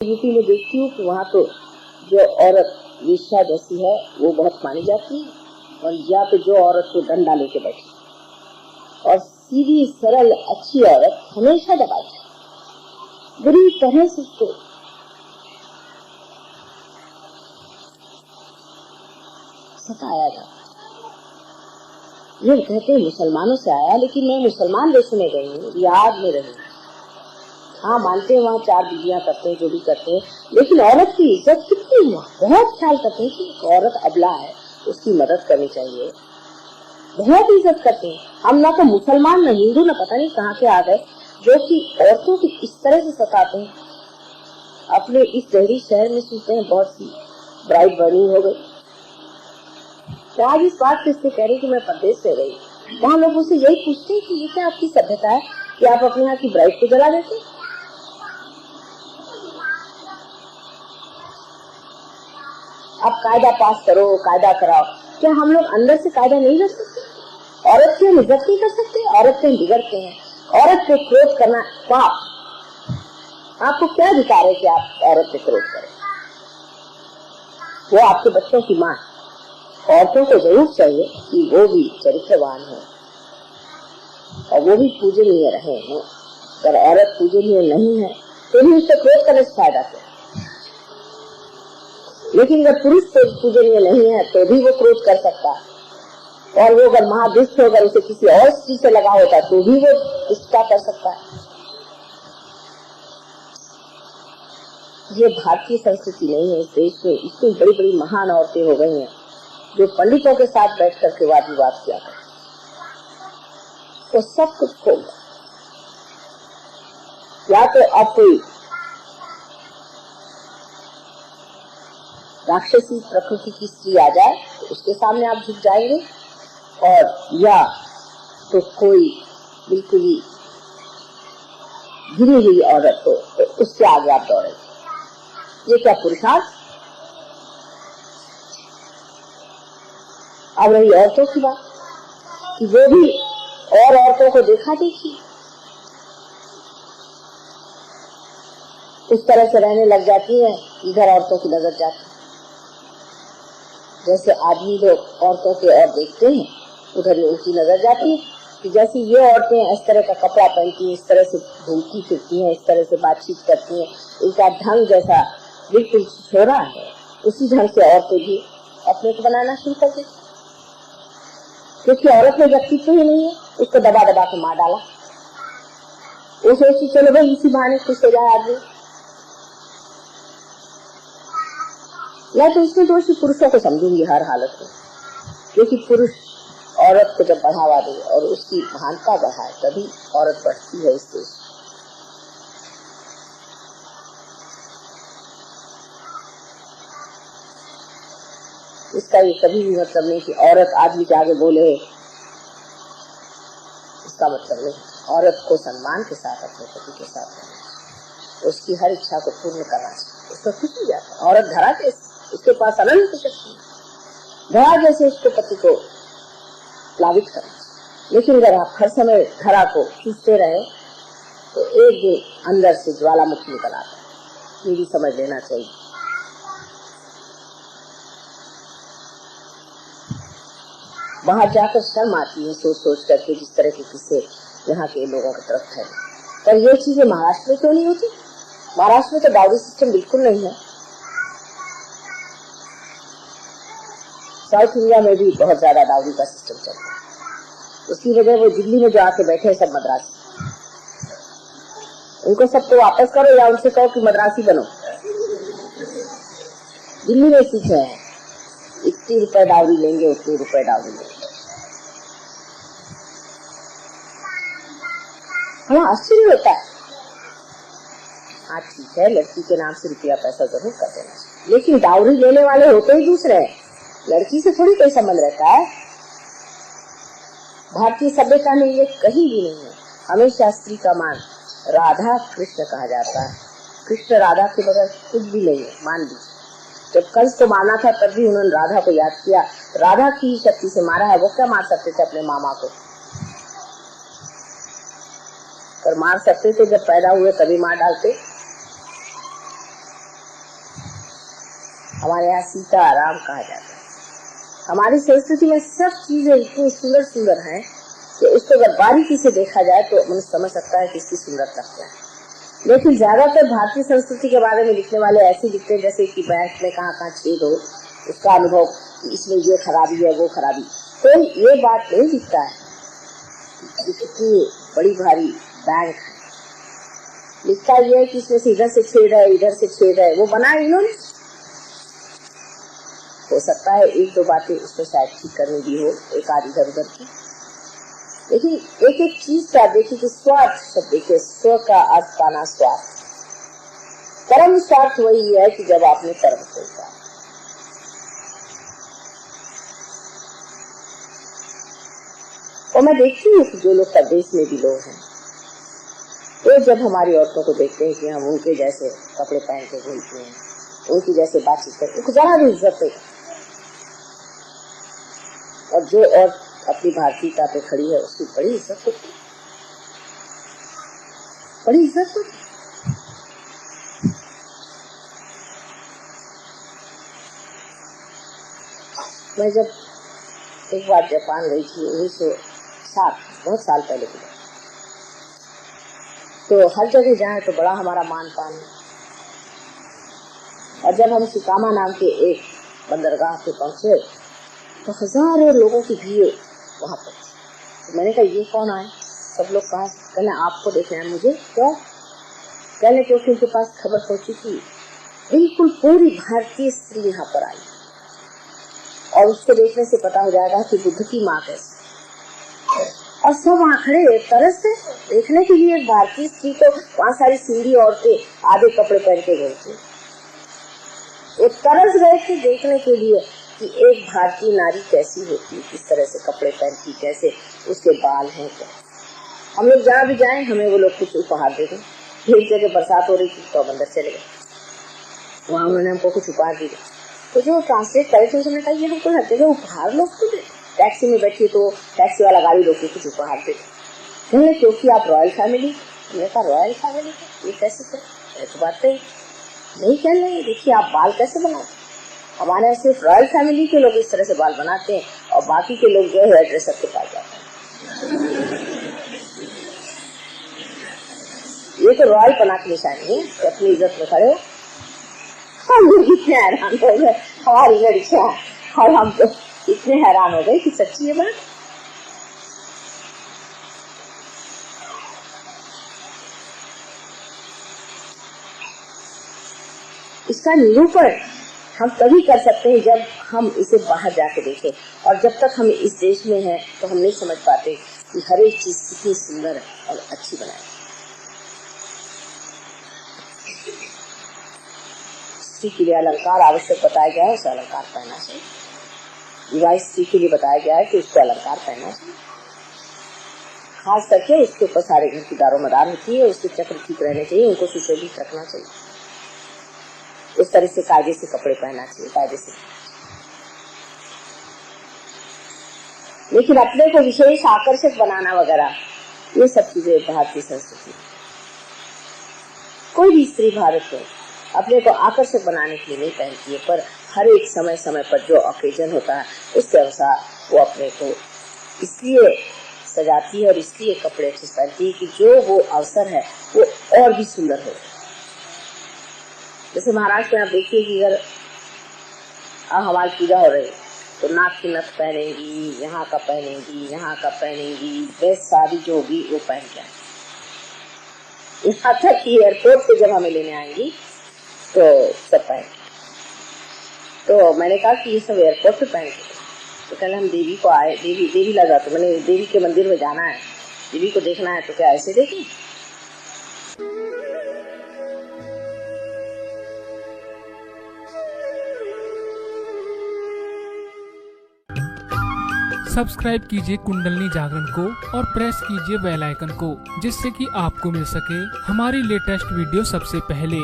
UP में देखती हूँ कि वहाँ तो जो औरत वेश्या जैसी है वो बहुत मानी जाती है, और या तो जो औरत को डंडा लेके बैठी, और सीधी सरल अच्छी औरत हमेशा दबाई जाती, बुरी तरह से उसको सताया जाता। ये कहते हैं मुसलमानों से आया, लेकिन मैं मुसलमान देश में गई हूँ, याद में रही। हाँ, मानते हैं वहाँ 4 बीवियां करते हैं, जो भी करते हैं, लेकिन औरत की इज्जत कितनी हुआ, बहुत ख्याल करते हैं कि औरत अबला है, उसकी मदद करनी चाहिए, बहुत इज्जत करते हैं। हम ना तो मुसलमान न हिंदू न पता नहीं कहाँ के आ गए, जो कि औरतों की इस तरह से सताते हैं। अपने इस शहरी शहर में सुनते हैं बहुत सी ब्राइड बर्निंग हो गई। तो आज इस बात से इससे कह रही कि मैं परदेश से गई, वहाँ लोग मुझसे यही पूछते हैं कि ये क्या आपकी सभ्यता है कि आप अपने यहाँ की ब्राइड को जला देते। आप कायदा पास करो, कायदा कराओ, क्या हम लोग अंदर से कायदा नहीं रख सकते? औरत की हम इज्जत नहीं कर सकते? औरत से हम बिगड़ते हैं। औरत पे क्रोध करना पाप। आपको क्या अधिकार है कि आप औरत पे क्रोध करें? वो आपके बच्चों की माँ। औरतों को जरूर चाहिए कि वो भी चरित्रवान हो और वो भी पूजनीय रहे। अगर औरत पूजनीय नहीं है तो भी उससे क्रोध करने से फायदा क्या? लेकिन अगर पुरुष पूजनीय नहीं है तो भी वो क्रोध कर सकता है, और वो अगर महादुष्ट हो, अगर उसे किसी और स्त्री से लगा होता तो भी वो इसका कर सकता है। ये भारतीय संस्कृति नहीं है। इस देश में इतनी बड़ी बड़ी महान औरतें हो गई हैं जो पंडितों के साथ बैठ करके वाद विवाद किया करती, तो सब कुछ खो गया। या तो अब कोई राक्षसी प्रकृति की स्त्री आ जाए तो उसके सामने आप झुक जाएंगे, और या तो कोई बिल्कुल ही गिरी हुई औरत हो तो उसके आगे आप दौड़ेंगे। ये क्या पुरुषार्थ? अब रही औरतों की बात कि वो भी और औरतों को देखा देखी उस तरह से रहने लग जाती है, इधर औरतों की नजर जाती। जैसे आदमी लोग औरतों के और देखते हैं, उधर उनकी नजर जाती है कि जैसे ये औरतें इस तरह का कपड़ा पहनती हैं, इस तरह से घूमती फिरती हैं, इस तरह से बातचीत करती हैं, इनका ढंग जैसा बिल्कुल छोरा है, उसी ढंग से औरतें भी अपने को बनाना शुरू कर देती। क्योंकि औरत में व्यक्तित्व ही नहीं है, उसको दबा दबा के मार डाला। वो सोचती चलो भाई इसी बहाने खुश हो जाए आदमी। या तो इसमें दोषी पुरुषों को समझूंगी हर हालत में, क्योंकि पुरुष औरत को जब बढ़ावा दे और उसकी महानता बढ़ाए तभी औरत बढ़ती है इस देश। इसका ये कभी भी मतलब नहीं कि औरत आदमी के आगे बोले, इसका मतलब नहीं। औरत को सम्मान के साथ अपने पति के साथ करना, उसकी हर इच्छा को पूर्ण करना चाहिए, उसको खुशी जाता है। औरत धरा के उसके पास अनंत शक्ति, धरा जैसे उसको पति को प्लावित करना। लेकिन अगर आप हर समय धरा को खींचते रहे तो एक दिन अंदर से ज्वालामुखी निकल आता है। ये भी समझ लेना चाहिए। बाहर जाकर शर्म आती है सोच सोच करके जिस तरह के किस्से यहाँ के लोगों की तरफ है। पर ये चीजें महाराष्ट्र में क्यों नहीं होती? महाराष्ट्र में तो डाउरी सिस्टम बिल्कुल नहीं है। साउथ इंडिया में भी बहुत ज्यादा डाउरी का सिस्टम चलता है। उसकी वजह वो दिल्ली में जो आके बैठे सब मद्रासी, उनको सबको वापस करो या उनसे कहो कि मद्रासी बनो। दिल्ली में सीखे हैं, इतने रुपए डाउरी लेंगे, उतने रुपए डाउरी लेंगे। हाँ, आश्चर्य होता है। हाँ ठीक है, लड़की के नाम से रुपया पैसा जरूर कर देना, लेकिन डाउरी लेने वाले होते ही दूसरे हैं। लड़की से थोड़ी कोई संबंध रहता है। भारतीय सभ्यता में ये कहीं भी नहीं है। हमेशा स्त्री का मान राधा कृष्ण कहा जाता है। कृष्ण राधा के बगैर कुछ भी नहीं है। मान लीजिए जब कंस को मारना था तब भी उन्होंने राधा को याद किया, राधा की शक्ति से मारा है। वो क्या मार सकते थे अपने मामा को? पर मार सकते थे, जब पैदा हुए तभी मार डालते। हमारे यहाँ सीता आराम कहा जाता है। हमारी संस्कृति में सब चीजें इतनी सुंदर सुंदर हैं कि उसको अगर बारीकी से देखा जाए तो मनुष्य समझ सकता है कि इसकी सुंदरता क्या है। लेकिन ज्यादातर भारतीय संस्कृति के बारे में लिखने वाले ऐसे लिखते हैं जैसे कि बैंक में कहाँ कहाँ छेद हो, उसका अनुभव, इसमें ये खराबी है वो खराबी। तो ये बात नहीं लिखता है कितनी बड़ी भारी बैंक है। लिखता ये है कि इसमें से इधर से छेद है, इधर से छेद है, वो बना इन्होंने। हो सकता है एक दो बातें उसको शायद ठीक करनी भी हो, एक आध इधर उधर की। लेकिन एक एक चीज का देखिए कि स्वार्थ शब्द के स्व का अर्थ पाना स्वार्थ। कर्म स्वार्थ वही है कि जब आपने कर्म सोचा। और मैं देखती हूँ कि जो लोग परदेश में भी लोग हैं, तो जब हमारी औरतों को देखते हैं कि हम उनके जैसे कपड़े पहन के घूमते हैं, उनकी जैसे बातचीत करते हैं, जरा भी इज्जत है। और जो औरत अपनी भारतीयता पे खड़ी है उसकी बड़ी इज्जत होती है, बड़ी इज्जत होती है। मैं जब एक बार जापान गई थी 1907, बहुत साल पहले की, तो हर जगह जाए तो बड़ा हमारा मान पान है। और जब हम शिकामा नाम के एक बंदरगाह पे पहुंचे तो हजारों लोगों की भीड़ वहां पर। तो मैंने कहा ये कौन आए? सब लोग कहा कहने आपको देखना है। मुझे क्यों? कहने क्योंकि उनके पास खबर पहुंची थी बिल्कुल पूरी भारतीय स्त्री यहाँ पर आई, और उसको देखने से पता हो जाएगा कि बुद्ध की माँ कैसे। और सब आंकड़े तरसते देखने के लिए भारतीय स्त्री को। वहाँ सारी सिंधी औरतें आधे कपड़े पहन के गई थी, वो तरस गए थे देखने के लिए कि एक भारतीय नारी कैसी होती, किस तरह से कपड़े पहनती, कैसे उसके बाल हैं क्या। हम लोग जहाँ भी जाएं हमें वो लोग कुछ उपहार दे दें। एक जगह बरसात हो रही थी तो अंदर चले गए, वहाँ उन्होंने हमको कुछ उपहार दिए। तो जो ट्रांसलेट करे थे उसने कहा ये हमको हर जगह उपहार लोग तो दे। टैक्सी में बैठी तो टैक्सी वाला गाड़ी रोक के कुछ उपहार दे, क्योंकि आप रॉयल फैमिली। हमने कहा रॉयल फैमिली ये कैसे थे? ऐसी बात नहीं कह रहे। देखिए आप बाल कैसे बनाते, हमारे यहाँ सिर्फ रॉयल फैमिली के लोग इस तरह से बाल बनाते हैं और बाकी के लोग जो है हेयर ड्रेसर के पास जाते हैं। ये तो रॉयल पना की निशानी है, अपनी इज्जत में खड़े हो। हम लोग इतने हैरान हो गए, हमारी लड़कियां, और हम तो इतने हैरान हो गए कि सच्ची है बात। इसका निरूपण हम तभी कर सकते हैं जब हम इसे बाहर जाके देखें, और जब तक हम इस देश में हैं तो हम नहीं समझ पाते कि हर एक चीज कितनी सुंदर है और अच्छी बनाई। स्त्री के लिए अलंकार आवश्यक बताया गया है, उसे अलंकार पहनना चाहिए। विवाहित स्त्री के लिए बताया गया है कि उसको अलंकार पहनना चाहिए। खास करके उसके ऊपर सारे घर की दारोमदार होती है, उसके चक्र ठीक रहने चाहिए, उनको सुशोभित रखना चाहिए, इस तरह से कायदे से कपड़े पहनना चाहिए, कायदे से। लेकिन अपने को विशेष आकर्षक बनाना वगैरह ये सब चीजें भारतीय संस्कृति। कोई भी स्त्री भारत में अपने को आकर्षक बनाने के लिए नहीं पहनती है, पर हर एक समय समय पर जो ओकेजन होता है उसके अनुसार वो अपने को इसलिए सजाती है और इसलिए कपड़े अच्छे पहनती है कि जो वो अवसर है वो और भी सुंदर हो। जैसे महाराष्ट्र में आप देखिए कि अगर हमारी पूजा हो रही तो नाक की नथ पहनेंगी, यहाँ का पहनेंगी, यहाँ का पहनेंगी, बेस्ट साड़ी जो होगी वो पहन के आएंगी। यहाँ तक कि एयरपोर्ट पे जब हमें लेने आएंगी तो सब पहन। तो मैंने कहा कि ये सब एयरपोर्ट पे पहन के, तो कल हम देवी को आए, देवी लगा, तो मैंने देवी के मंदिर में जाना है, देवी को देखना है, तो क्या ऐसे देखें? सब्सक्राइब कीजिए कुंडलनी जागरण को और प्रेस कीजिए बेल आइकन को, जिससे कि आपको मिल सके हमारी लेटेस्ट वीडियो सबसे पहले।